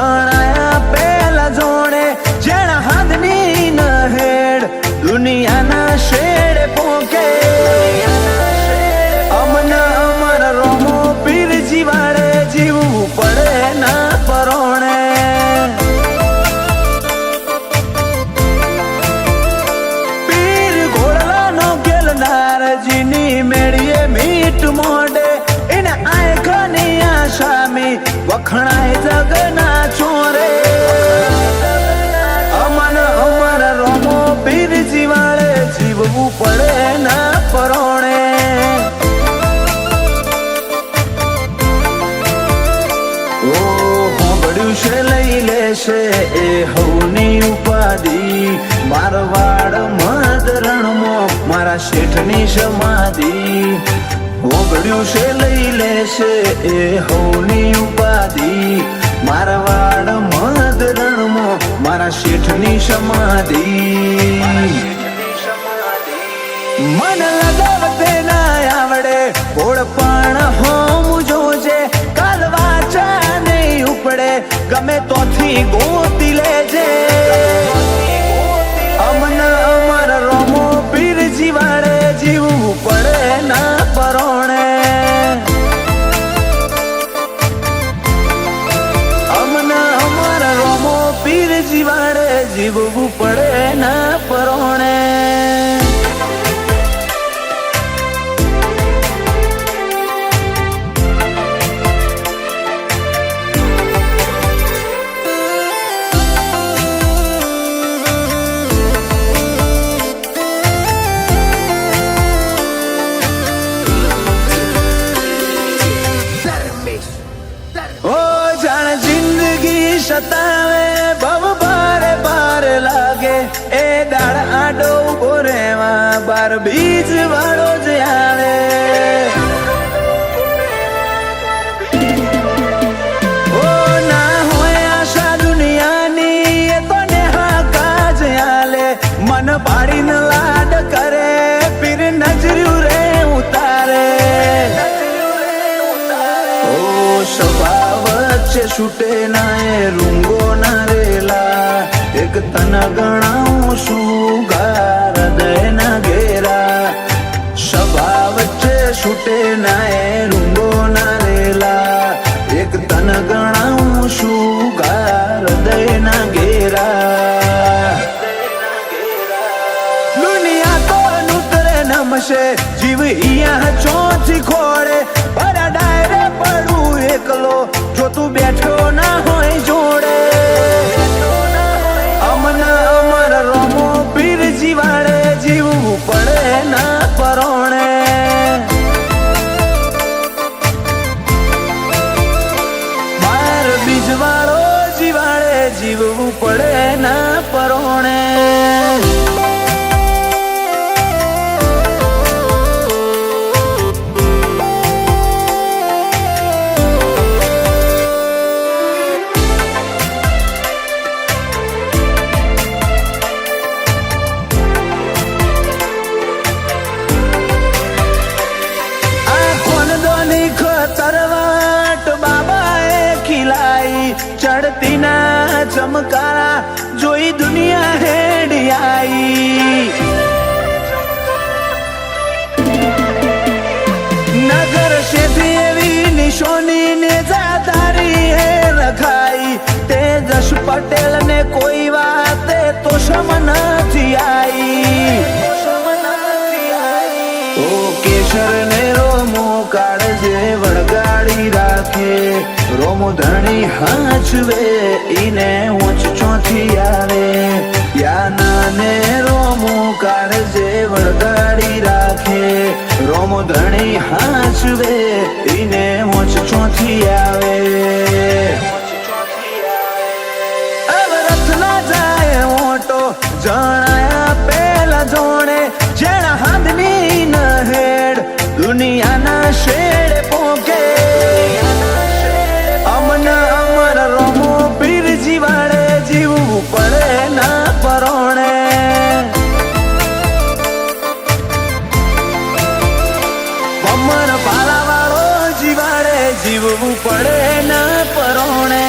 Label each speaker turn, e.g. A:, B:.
A: જણાયા પેલા જોણે જેણા હાથની ન હેડ દુનિયાના શેડે પોકે અમના અમર રોમો પીરજી વાળે જીવવું પડે ના પરોણે પીર ઘોડલાનો ગેલનારજીની મેળીએ મીઠ મોઢે એને આંખની આશામી વખણાય જગના ચોરે અમન અમર રોમો પીરજી વાળે જીવવું પડે ના પરોણે છે લઈ લેશે એ હવની ઉપાધિ મારવાડ મદરણમાં મારા શેઠની સમાધિ ઓગળ્યું છે લઈ લેશે એ હવની ઉપાધિ મારવાડ મદરણમાં મારા શેઠની સમાધિ મન લગાવતે ના આવડે ઓળપાણ હોમ જોજે કાલ વાચા નહીં ઉપડે ગમે તોથી ગોતી લેજે અમન અમર રોમો પીરજી વાળે જીવવું પડે ના પરોણે અમન અમર રોમો પીરજી વાળે જીવવું પડે ના પરોણે સતાવે ભવ બારે બાર લાગે એ દાળ આડો ઉભો રેવા બાર બીજ વાળો જ આવે ઓ ના હોય આશા દુનિયાની એ તો નેહાકા જ આલે મન પાડીને લાડ કરે પીર નજર્યું રે ઉતારે ઓ સ્વભાવ વચ્ચે છૂટે ના એ રૂંગો ના રેલા એક તન ગણાવું શું ગાર હૃદય ના ઘેરા સભા વચ્ચે છૂટે ના એ રૂંગો ના રેલા એક તન ગણાવું શું ગાર હૃદય ના ઘેરા દુનિયા તો નૂતરે નમશે જીવ અહીંયા ચોથી ખોળે ભરા ડાયરે પડું એકલો જો તું બેઠો ના હોય જોડે અમન અમર રોમો પીરજી વાળે જીવવું પડે ના પરોણે બાર બીજ વાળો જીવાળે જીવવું પડે ના પરોણે ચડતી ના ચમકારા જોઈ દુનિયા હેડી આઈ નગર શેઠી એવી નિશોની ને જાદારી હે રખાઈ તેજસ પટેલ ને કોઈ વાતે તો શમ નથી આઈ ઓ કેશર ને રોમો કાળજે વળગાડી રાખે રોમો ધણી હાચવે ઈને ઊંચ ચોથી આવે યાના ને રોમો કાળજે વળગાડી રાખે રોમો ધણી હાચવે ઈને ઊંચ ચોથી આવે અવરથ ના જાય ઓટો જણાયા પેલા જોણે જેણા હાથની ન હેડ દુનિયાના શેડે પોકે અમન અમર રોમો પીરજી વાળે જીવવું પડે ના પરોણે અમર પાલા વાળો જીવાડે જીવવું પડે ના પરોણે